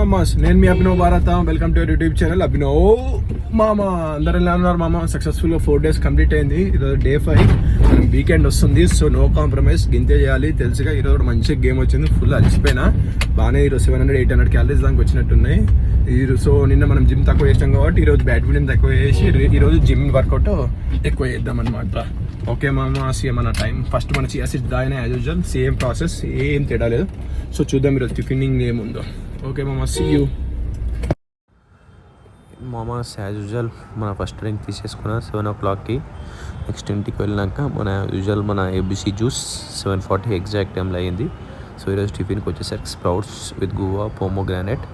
మామాస్, నేను మీ అభినవ్ భారత. Welcome to YouTube channel Abhinav మామ. అందరూ ఎలా ఉన్నారు మామ? సక్సెస్ఫుల్గా 4 days కంప్లీట్ అయింది. ఈరోజు డే 5, మనం వీకెండ్ వస్తుంది. సో నో కాంప్రమైజ్, గింతే చేయాలి తెలుసుగా. ఈరోజు కూడా మంచి గేమ్ వచ్చింది, ఫుల్ అలసిపోయినా. బాగానే ఈరోజు 700-800 క్యాలరీస్ దాకా వచ్చినట్టున్నాయి. సో నిన్న మనం జిమ్ తక్కువ చేసాం కాబట్టి ఈరోజు బ్యాడ్మింటన్ తక్కువ చేసి ఈరోజు జిమ్ వర్కౌట్ ఎక్కువ చేద్దాం అనమాట. ఓకే మామ, సేమ్ మన టైం ఫస్ట్ మన చియా సీడ్స్ దాయినా యాజ్ యూజువల్, సేమ్ ప్రాసెస్, ఏం తేడా లేదు. సో చూద్దాం ఈరోజు టిఫినింగ్ ఏముందో. ఓకే మామ, సీ యూ. మామాస్ యాజ్ యూజువల్ మన ఫస్ట్ డ్రింక్ తీసేసుకున్న 7 o'clockకి. నెక్స్ట్ ఇంటికి వెళ్ళినాక మన యూజువల్ మన ఏబిసి జ్యూస్ 7:40 ఎగ్జాక్ట్ టైంలో అయింది. సో ఈరోజు టిఫిన్కి వచ్చేసరికి స్ప్రౌట్స్ విత్ గువా పోమోగ్రానైట్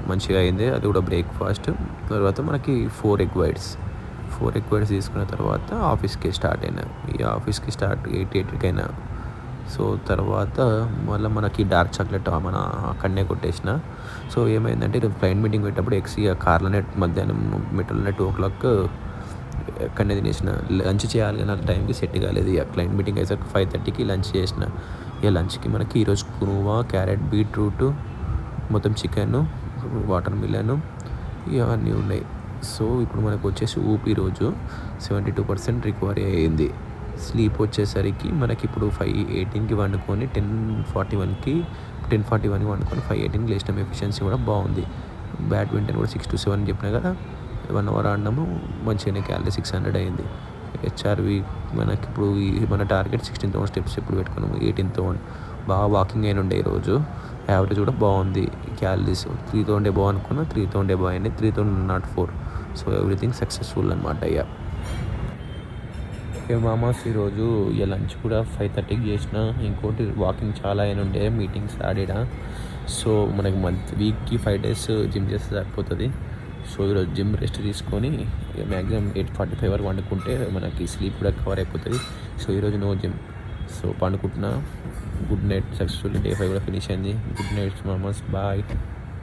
మంచిగా అయింది. అది కూడా బ్రేక్ఫాస్ట్. తర్వాత మనకి 4 egg whites తీసుకున్న తర్వాత ఆఫీస్కి స్టార్ట్ అయినా. ఈ ఆఫీస్కి స్టార్ట్ 8 అయినా. సో తర్వాత మళ్ళీ మనకి డార్క్ చాక్లెట్ మన అక్కడనే కొట్టేసిన. సో ఏమైందంటే ఈరోజు క్లయింట్ మీటింగ్ పెట్టేటప్పుడు కార్లోనే మధ్యాహ్నం మెట్రోలోనే 2 o'clock అక్కడనే తినేసిన. లంచ్ చేయాలి కానీ నాకు టైంకి సెట్ కాలేదు. ఇక క్లయింట్ మీటింగ్ అయ్యేసరికి 5:30కి లంచ్ చేసిన. ఇక లంచ్కి మనకి ఈరోజు కునువా, క్యారెట్, బీట్రూట్, మొత్తం చికెన్, వాటర్ మిలన్ ఇవన్నీ ఉన్నాయి. సో ఇప్పుడు మనకు వచ్చేసి ఊపి రోజు 72% రికవరీ అయ్యింది. స్లీప్ వచ్చేసరికి మనకి ఇప్పుడు 5:18కి వండుకొని 10:41కి వండుకొని 5:18కి లేచినాం. ఎఫిషియన్సీ కూడా బాగుంది. బ్యాడ్మింటన్ కూడా 6 to 7 చెప్పినా కదా, 1 hour ఆడినాము. మంచిగానే క్యాలరీ 600 అయింది. హెచ్ఆర్వి మనకి ఇప్పుడు మన టార్గెట్ 16,000 స్టెప్స్ ఇప్పుడు పెట్టుకున్నాము. 18,000 బాగా వాకింగ్ అయిన ఉండే ఈరోజు. యావరేజ్ కూడా బాగుంది. క్యాలరీస్ 3,000 ఎబో అనుకున్నా, 3,000 ఎబో అయింది, 3,004. సో ఎవ్రీథింగ్ సక్సెస్ఫుల్ అనమాట. ఇక ఓకే మామాస్, ఈరోజు ఇక లంచ్ కూడా 5:30కి చేసిన. ఇంకోటి వాకింగ్ చాలా అయిన ఉండే, మీటింగ్స్ ఆడినా. సో మనకి వీక్కి 5 days జిమ్ చేస్తే సరిపోతుంది. సో ఈరోజు జిమ్ రెస్ట్ తీసుకొని మ్యాక్సిమం 8:45 వరకు వండుకుంటే మనకి స్లీప్ కూడా కవర్ అయిపోతుంది. సో ఈరోజు నో జిమ్. సో పండుకుంటున్నా. Good night. సక్సెస్ఫుల్ డే 5 కూడా ఫినిష్ అయింది. గుడ్ నైట్ మామాస్, బాయ్.